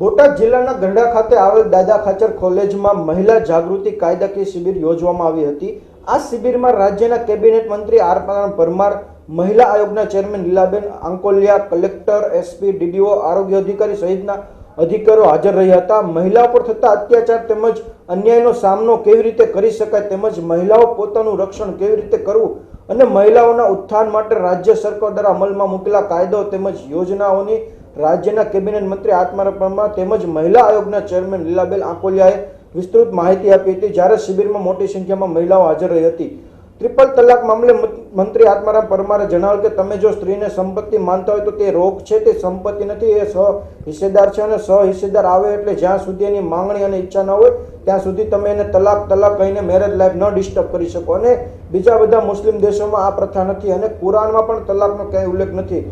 બોટાદ જિલ્લાના ગંડા ખાતે આવેલ દાદા ખાચર કોલેજમાં મહિલા જાગૃતિ કાયદાકીય શિબિર યોજવામાં આવી હતી। આ શિબિરમાં રાજ્યના કેબિનેટ મંત્રી આર પરમાર, મહિલા આયોગના chairman Lilaben Ankolia, collector, SP, DDO, આરોગ્ય અધિકારી સહિતના અધિકારીઓ હાજર રહ્યા હતા। મહિલાઓ પર થતા અત્યાચાર તેમજ અન્યાયનો સામનો કેવી રીતે કરી શકાય તેમજ મહિલાઓ પોતાનું રક્ષણ કેવી રીતે કરવું અને મહિલાઓના ઉત્થાન માટે રાજ્ય સરકાર દ્વારા અમલમાં મૂકેલા કાયદાઓ તેમજ યોજનાઓની રાજ્યના કેબિનેટ મંત્રી આત્મા પરમાર તેમજ મહિલા આયોગના ચેરમેન લીલાબેન આંકોલિયાએ વિસ્તૃત માહિતી આપી હતી। જ્યારે શિબિરમાં મોટી સંખ્યામાં મહિલાઓ હાજર રહી હતી। ટ્રિપલ તલાક મામલે મંત્રી આત્મારામ પરમારે જણાવ્યું કે તમે જો સ્ત્રીને સંપત્તિ માનતા હોય તો તે રોગ છે, તે સંપત્તિ નથી, એ સહ-હિસ્સેદાર છે અને સહ-હિસ્સેદાર આવે એટલે જ્યાં સુધી એની માંગણી અને ઈચ્છા ન હોય ત્યાં સુધી તમે એને તલાક કહીને મેરેજ લાઈફ ન ડિસ્ટર્બ કરી શકો। અને બીજા બધા મુસ્લિમ દેશોમાં આ પ્રથા નથી અને કુરાનમાં પણ તલાકનો ક્યાંય ઉલ્લેખ નથી।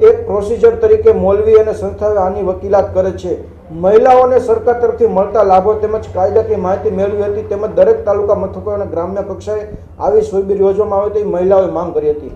એક પ્રોસિજર તરીકે મૌલવી અને સંસ્થાઓ આની વકીલાત કરે છે। મહિલાઓને સરકાર તરફથી મળતા લાભો તેમજ કાયદાકીય માહિતી મેળવી હતી તેમજ દરેક તાલુકા મથકો અને ગ્રામ્ય કક્ષાએ આવી શિબિર યોજવામાં આવી હતી, મહિલાઓએ માંગ કરી હતી।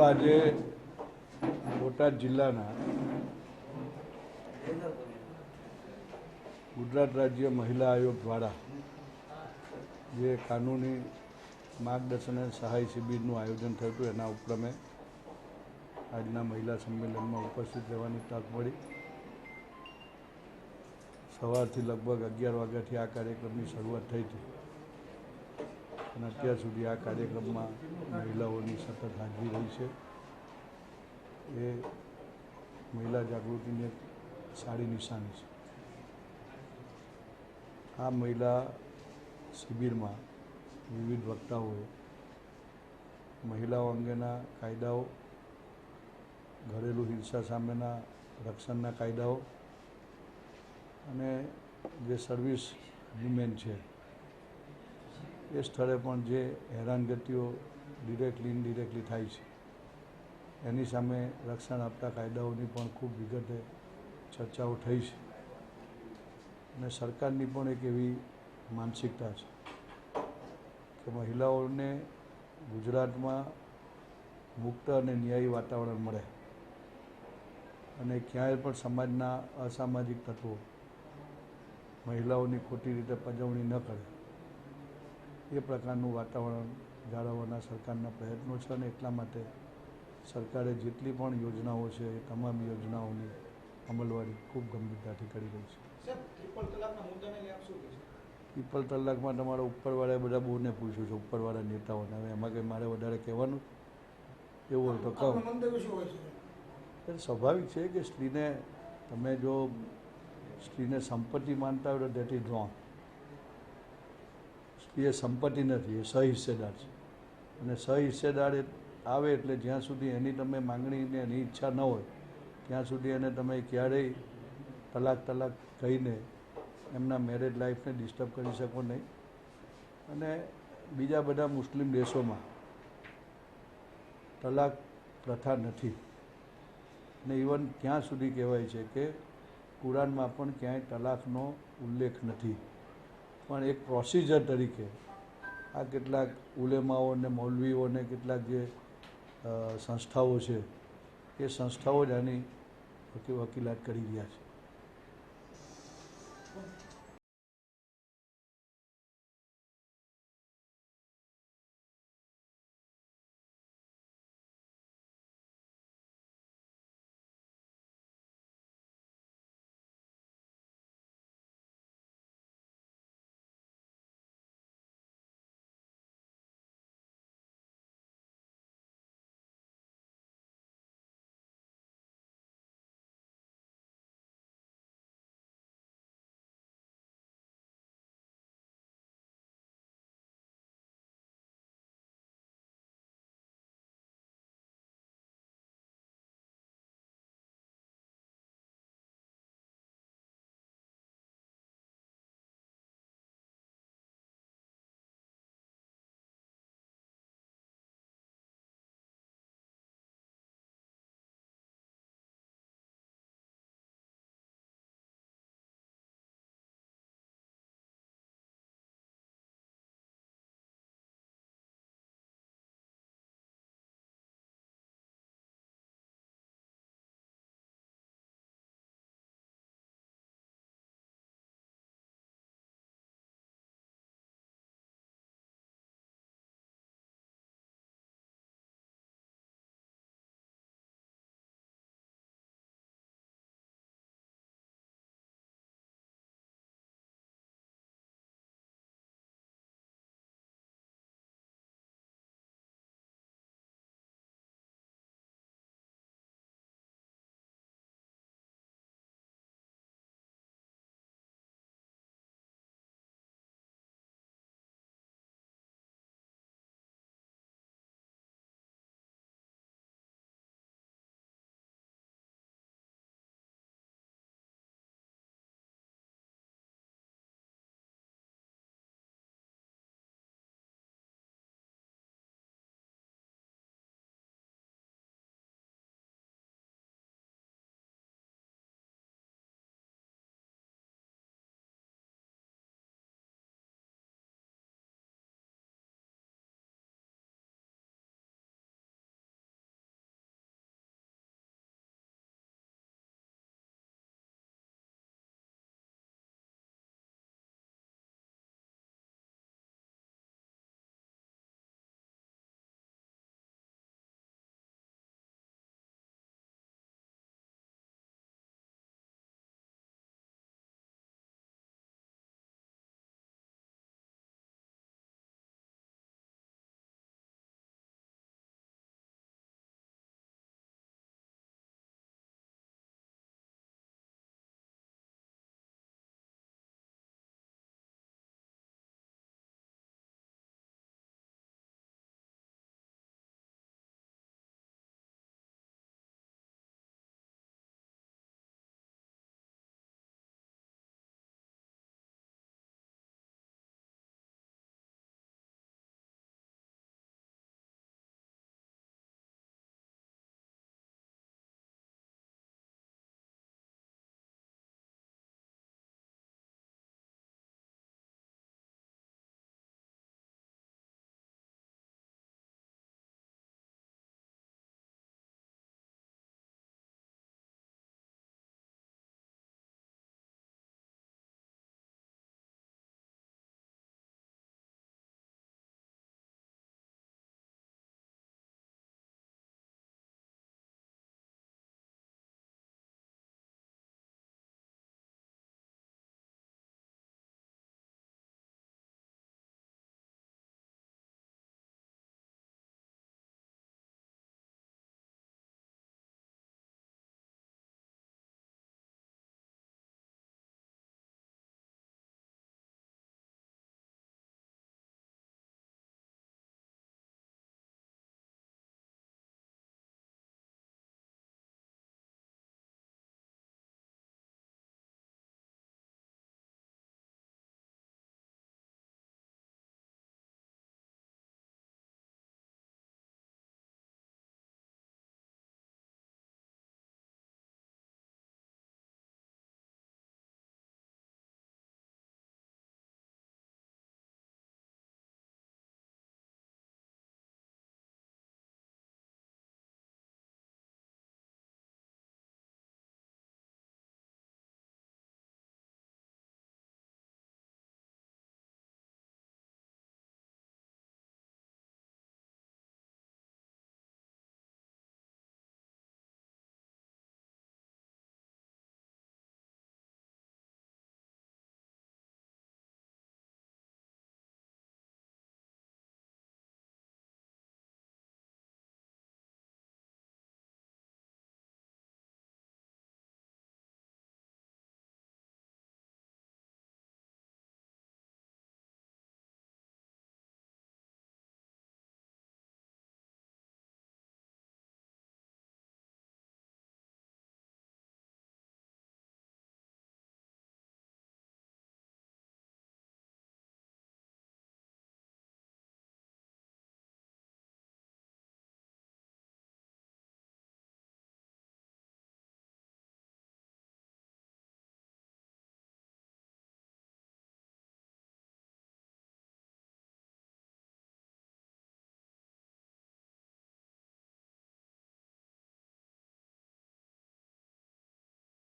આજે બોટાદ જિલ્લાના ગુજરાત રાજ્ય મહિલા આયોગ દ્વારા જે કાનૂની માર્ગદર્શન અને સહાય શિબિરનું આયોજન થયું હતું એના ઉપક્રમે આજના મહિલા સંમેલનમાં ઉપસ્થિત રહેવાની તક મળી। સવારથી લગભગ 11 વાગ્યાથી આ કાર્યક્રમની શરૂઆત થઈ હતી અને અત્યાર સુધી આ કાર્યક્રમમાં મહિલાઓની સતત હાજરી રહી છે। એ મહિલા જાગૃતિની એક સારી નિશાની છે। આ મહિલા શિબિરમાં વિવિધ વક્તાઓએ મહિલાઓ અંગેના કાયદાઓ, ઘરેલું હિંસા સામેના રક્ષણના કાયદાઓ અને જે સર્વિસ વુમેન છે એ સ્થળે પણ જે હેરાનગતિઓ ડિરેક્ટલી ઇનડિરેક્ટલી થાય છે એની સામે રક્ષણ આપતા કાયદાઓની પણ ખૂબ વિગતે ચર્ચાઓ થઈ છે અને સરકારની પણ એક એવી માનસિકતા છે કે મહિલાઓને ગુજરાતમાં મુક્ત અને ન્યાયી વાતાવરણ મળે અને ક્યાંય પણ સમાજના અસામાજિક તત્વો મહિલાઓની ખોટી રીતે પજવણી ન કરે એ પ્રકારનું વાતાવરણ જાળવવાના સરકારના પ્રયત્નો છે અને એટલા માટે સરકારે જેટલી પણ યોજનાઓ છે એ તમામ યોજનાઓની અમલવારી ખૂબ ગંભીરતાથી કરી રહી છે. ટ્રિપલ તલાકમાં તમારા ઉપરવાળાએ બધા બહુને પૂછ્યું છે, ઉપરવાળા નેતાઓને. હવે એમાં કંઈ મારે વધારે કહેવાનું એવું હોય તો કહું. એટલે સ્વાભાવિક છે કે સ્ત્રીને તમે જો સ્ત્રીને સંપત્તિ માનતા હોય તો દેટ ઇઝ રોંગ. સ્ત્રી એ સંપત્તિ નથી, એ સહિસ્સેદાર છે. અને સહિસ્સેદાર આવે એટલે જ્યાં સુધી એની તમે માંગણીને એની ઈચ્છા ન હોય ત્યાં સુધી એને તમે ક્યારેય તલાક કહીને એમના મેરેજ લાઈફને ડિસ્ટર્બ કરી શકો નહીં. અને બીજા બધા મુસ્લિમ દેશોમાં તલાક પ્રથા નથી. ને ઇવન ત્યાં સુધી કહેવાય છે કે કુરાનમાં પણ ક્યાંય તલાકનો ઉલ્લેખ નથી. પણ એક પ્રોસિજર તરીકે આ કેટલાક ઉલેમાઓ અને મૌલવીઓને કેટલાક જે સંસ્થાઓ છે એ સંસ્થાઓ જ આની વકીલાત કરી રહ્યા છે.